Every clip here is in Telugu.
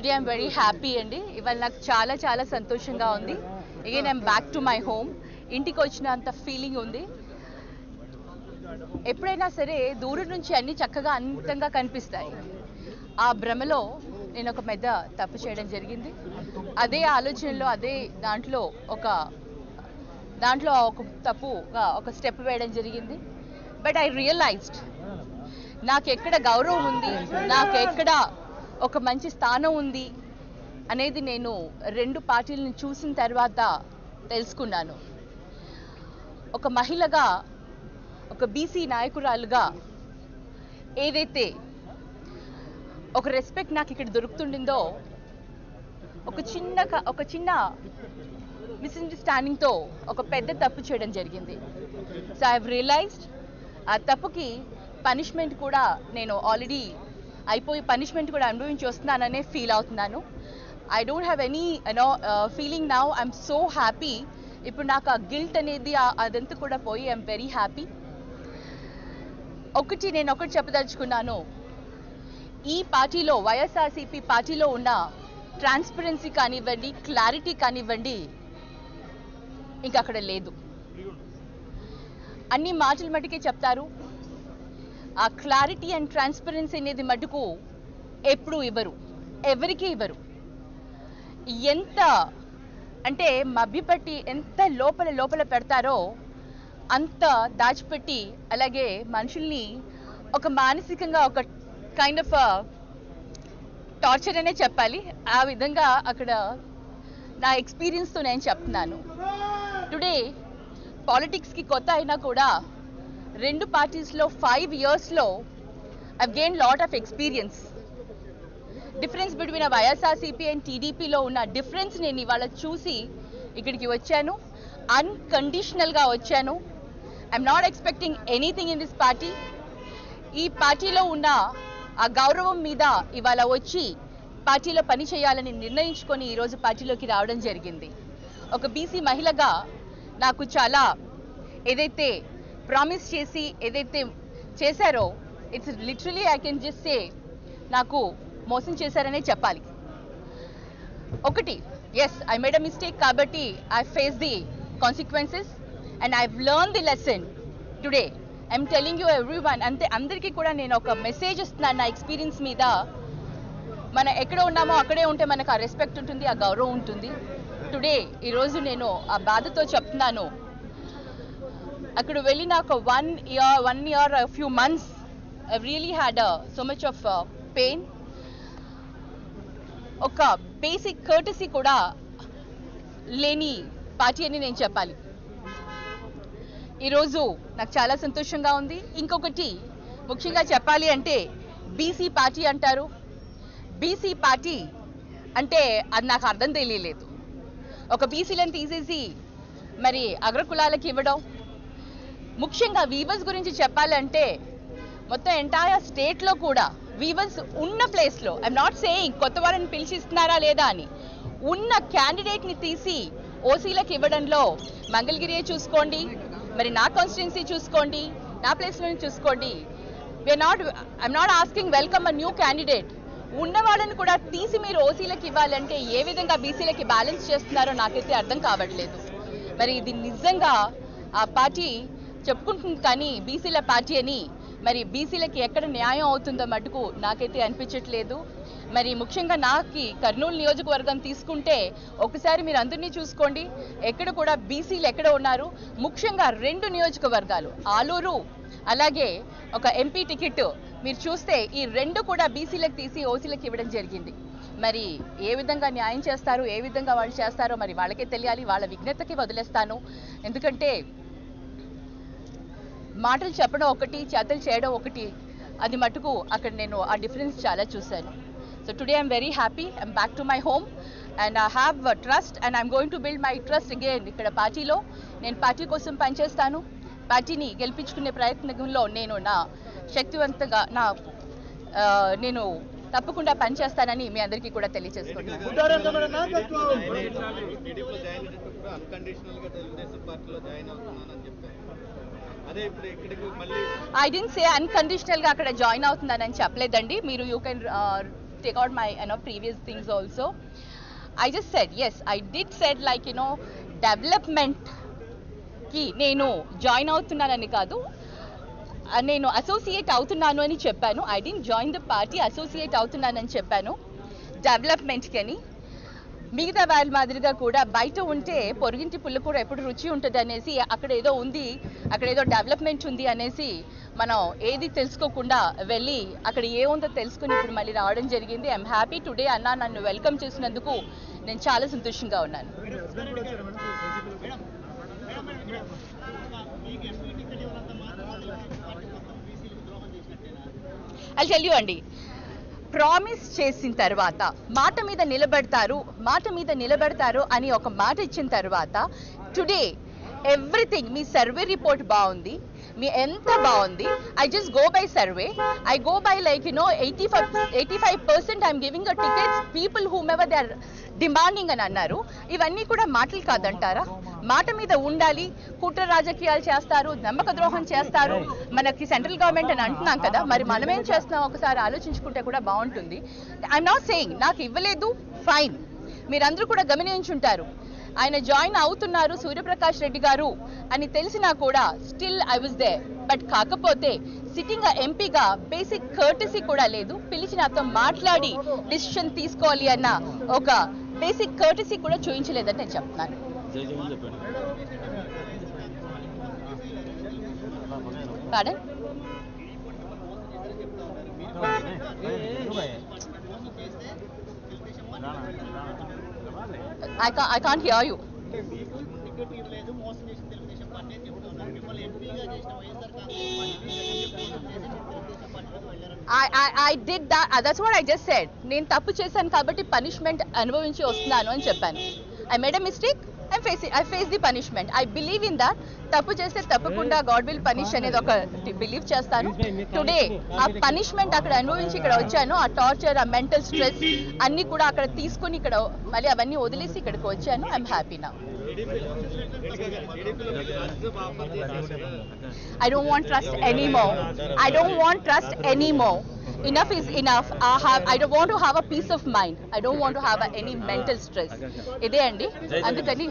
టుడే ఐఎమ్ వెరీ హ్యాపీ అండి. ఇవాళ నాకు చాలా చాలా సంతోషంగా ఉంది. Again I'm back to my home. ఇంటికి వచ్చినంత ఫీలింగ్ ఉంది. ఎప్పుడైనా సరే దూరం నుంచి అన్ని చక్కగా అందంగా కనిపిస్తాయి. ఆ భ్రమలో నేను ఒక పెద్ద తప్పు చేయడం జరిగింది. అదే ఆలోచనలో అదే దాంట్లో ఒక తప్పుగా ఒక స్టెప్ వేయడం జరిగింది. బట్ ఐ రియలైజ్డ్ నాకెక్కడ గౌరవం ఉంది, నాకెక్కడ ఒక మంచి స్థానం ఉంది అనేది నేను రెండు పార్టీలను చూసిన తర్వాత తెలుసుకున్నాను. ఒక మహిళగా, ఒక బీసీ నాయకురాలుగా ఏదైతే ఒక రెస్పెక్ట్ నాకు ఇక్కడ దొరుకుతుండిందో ఒక చిన్న మిస్అండర్స్టాండింగ్తో ఒక పెద్ద తప్పు చేయడం జరిగింది. సో ఐ హావ్ రియలైజ్డ్ ఆ తప్పుకి పనిష్మెంట్ కూడా నేను ఆల్రెడీ అయిపోయి పనిష్మెంట్ కూడా అనుభవించి వస్తున్నాననే ఫీల్ అవుతున్నాను. I don't have any feeling now. I'm so happy. ఇప్పుడు నాకు ఆ గిల్ట్ అనేది అదంతా కూడా పోయి ఐఎమ్ వెరీ హ్యాపీ. నేను ఒకటి చెప్పదలుచుకున్నాను. ఈ పార్టీలో వైఎస్ఆర్సీపీ పార్టీలో ఉన్న ట్రాన్స్పరెన్సీ కానివ్వండి, క్లారిటీ కానివ్వండి ఇంకా అక్కడ లేదు. అన్ని మాటలు మటుకే చెప్తారు. ఆ క్లారిటీ అండ్ ట్రాన్స్పరెన్సీ అనేది మటుకు ఎప్పుడు ఇవ్వరు, ఎవరికి ఇవ్వరు. ఎంత అంటే మభ్యపెట్టి ఎంత లోపల పెడతారో అంత దాచిపెట్టి, అలాగే మనుషుల్ని ఒక మానసికంగా ఒక కైండ్ ఆఫ్ టార్చర్ అనే చెప్పాలి. ఆ విధంగా అక్కడ నా ఎక్స్పీరియన్స్తో నేను చెప్తున్నాను. టుడే పాలిటిక్స్కి కొత్త అయినా కూడా రెండు పార్టీస్లో 5 yearsలో I've gain lot of experience. Difference between YSRCP and టీడీపీలో ఉన్న డిఫరెన్స్ నేను ఇవాళ చూసి ఇక్కడికి వచ్చాను. అన్కండిషనల్గా వచ్చాను. I'm not expecting anything in this party. ఈ పార్టీలో ఉన్న ఆ గౌరవం మీద ఇవాళ వచ్చి పార్టీలో పని చేయాలని నిర్ణయించుకొని ఈరోజు పార్టీలోకి రావడం జరిగింది. ఒక బీసీ మహిళగా నాకు చాలా ఏదైతే ప్రామిస్ చేసి ఏదైతే చేశారో it's literally I can just say నాకు మోసం చేశారనే చెప్పాలి. ఒకటి, yes I made a mistake కాబట్టి I face the consequences and I learn the lesson today. I'm telling you everyone. అంతే, అందరికీ కూడా నేను ఒక మెసేజ్ ఇస్తున్నాను నా ఎక్స్పీరియన్స్ మీద. మనం ఎక్కడ ఉన్నామో అక్కడే ఉంటే మనకు ఆ రెస్పెక్ట్ ఉంటుంది, ఆ గౌరవం ఉంటుంది. టుడే ఈరోజు నేను ఆ బాధతో చెప్తున్నాను. అక్కడ వెళ్ళిన ఒక 1 year few months I really had so much of pain. ఒక బేసిక్ కర్టసీ కూడా లేని పార్టీ అని నేను చెప్పాలి. ఈరోజు నాకు చాలా సంతోషంగా ఉంది. ఇంకొకటి ముఖ్యంగా చెప్పాలి అంటే బీసీ పార్టీ అంటారు. బీసీ పార్టీ అంటే అది నాకు అర్థం తెలియలేదు. ఒక బీసీలను తీసేసి మరి అగ్రకులాలకి ఇవ్వడం. ముఖ్యంగా వీవర్స్ గురించి చెప్పాలంటే మొత్తం ఎంటైర్ స్టేట్లో కూడా వీవర్స్ ఉన్న ప్లేస్లో, ఐఎమ్ నాట్ సేయింగ్ కొత్త వారిని పిలిచిస్తున్నారా లేదా అని, ఉన్న క్యాండిడేట్ని తీసి ఓసీలకు ఇవ్వడంలో మంగళగిరియే చూసుకోండి, మరి నా కాన్స్టిట్యున్సీ చూసుకోండి, నా ప్లేస్లో చూసుకోండి. I'm not asking welcome a new candidate. ఉన్న వాళ్ళని కూడా తీసి మీరు ఓసీలకు ఇవ్వాలంటే ఏ విధంగా బీసీలకి బ్యాలెన్స్ చేస్తున్నారో నాకైతే అర్థం కావట్లేదు. మరి ఇది నిజంగా ఆ పార్టీ చెప్పుకుంటుంది కానీ బీసీల పార్టీ అని, మరి బీసీలకి ఎక్కడ న్యాయం అవుతుందో మటుకు నాకైతే అనిపించట్లేదు. మరి ముఖ్యంగా నాకు కర్నూలు నియోజకవర్గం తీసుకుంటే ఒకసారి మీరు అందరినీ చూసుకోండి, ఎక్కడ కూడా బీసీలు ఎక్కడ ఉన్నారు. ముఖ్యంగా 2 నియోజకవర్గాలు ఆలూరు అలాగే ఒక ఎంపీ టికెట్ మీరు చూస్తే ఈ 2 కూడా బీసీలకు తీసి ఓసీలకు ఇవ్వడం జరిగింది. మరి ఏ విధంగా న్యాయం చేస్తారు, ఏ విధంగా వాళ్ళు చేస్తారో మరి వాళ్ళకే తెలియాలి. వాళ్ళ విజ్ఞతకి వదిలేస్తాను. ఎందుకంటే మాటలు చెప్పడం ఒకటి, చేతలు చేయడం ఒకటి. అది మటుకు అక్కడ నేను ఆ డిఫరెన్స్ చాలా చూశాను. So today I'm very happy. I'm back to my home and I have trust and I'm going to build my trust again. ఇక్కడ పార్టీలో నేను పార్టీ కోసం పనిచేస్తాను. పార్టీని గెలిపించుకునే ప్రయత్నంలో నేను నా శక్తివంతంగా నేను తప్పకుండా పనిచేస్తానని మీ అందరికీ కూడా తెలియజేసుకుంటున్నాను. ఐ డెంట్ సే అన్కండిషనల్ గా అక్కడ జాయిన్ అవుతున్నానని చెప్పలేదండి. మీరు you can take out my previous things also. I just said, yes, I did said like development ki nenu join avutunnanani kaadu, నేను అసోసియేట్ అవుతున్నాను అని చెప్పాను. I didn't join the party, associate అవుతున్నానని చెప్పాను డెవలప్మెంట్కి అని. మిగతా వాళ్ళ మాదిరిగా కూడా బయట ఉంటే పొరుగింటి పుల్ల కూడా ఎప్పుడు రుచి ఉంటుంది అనేసి, అక్కడ ఏదో ఉంది, అక్కడ ఏదో డెవలప్మెంట్ ఉంది అనేసి మనం ఏది తెలుసుకోకుండా వెళ్ళి అక్కడ ఏముందో తెలుసుకుని ఇప్పుడు మళ్ళీ రావడం జరిగింది. ఐఎమ్ హ్యాపీ టుడే అన్న, నన్ను వెల్కమ్ చేసినందుకు నేను చాలా సంతోషంగా ఉన్నాను. I'll tell you అండి, ప్రామిస్ చేసిన తర్వాత మాట మీద నిలబడతారు అని ఒక మాట ఇచ్చిన తర్వాత టుడే ఎవ్రీథింగ్, మీ సర్వే రిపోర్ట్ బాగుంది, మీ ఎంత బాగుంది. I just go by survey, I go by like 85% I'm giving a tickets people whomever they are demanding అని అన్నారు. ఇవన్నీ కూడా మాటలు కాదంటారా? మాట మీద ఉండాలి. కుట్ర రాజకీయాలు చేస్తారు, నమ్మక ద్రోహం చేస్తారు, మనకి సెంట్రల్ గవర్నమెంట్ అని అంటున్నాం కదా, మరి మనమేం చేస్తున్నాం ఒకసారి ఆలోచించుకుంటే కూడా బాగుంటుంది. ఐఎమ్ నాట్ సేయింగ్ నాకు ఇవ్వలేదు, ఫైన్, మీరందరూ కూడా గమనించుంటారు. ఆయన జాయిన్ అవుతున్నారు సూర్యప్రకాష్ రెడ్డి గారు అని తెలిసినా కూడా still I was there. But కాకపోతే సిట్టింగ్ ఎంపీగా బేసిక్ కర్టసీ కూడా లేదు. పిలిచి నాతో మాట్లాడి డిసిషన్ తీసుకోవాలి అన్న ఒక బేసిక్ కర్టసీ కూడా చూపించలేదని నేను చెప్తున్నాను. Pardon? I can't hear you. I did that. That's what I just said. నేను తప్పు చేశాను కాబట్టి పనిష్మెంట్ అనుభవించి వస్తున్నాను అని చెప్పాను. I made a mistake. I face the punishment. I believe in that. తప్పు చేస్తే తప్పకుండా God will punish అనేది ఒక బిలీవ్ చేస్తాను. టుడే ఆ పనిష్మెంట్ అక్కడ అనుభవించి ఇక్కడ వచ్చాను. ఆ టార్చర్, ఆ మెంటల్ స్ట్రెస్ అన్ని కూడా అక్కడ తీసుకుని ఇక్కడ మళ్ళీ అవన్నీ వదిలేసి ఇక్కడికి వచ్చాను. I'm happy now. I don't want trust anymore. I don't want trust anymore. Enough is enough. I don't want to have a peace of mind. I don't want to have any mental stress. ఇదే అండి, అందుకని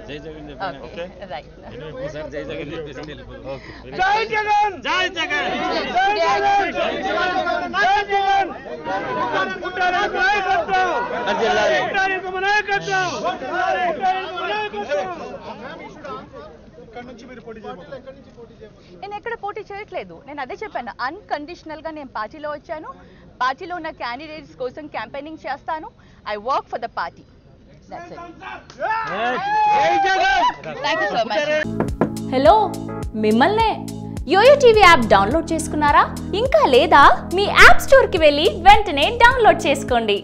జై జగన్ రైట్. జై జగన్ జై జగన్ జై జగన్ నేను ఎక్కడ పోటీ చేయట్లేదు. నేను అదే చెప్పాను, అన్కండిషనల్ గా నేను పార్టీలో వచ్చాను. పార్టీలో ఉన్న క్యాండిడేట్స్ కోసం క్యాంపెయినింగ్ చేస్తాను. I work for the party. Thank you so much. Hello, మిమ్మల్నే యోయో టీవీ యాప్ డౌన్లోడ్ చేసుకున్నారా? ఇంకా లేదా? మీ యాప్ స్టోర్కి వెళ్ళి వెంటనే డౌన్లోడ్ చేసుకోండి.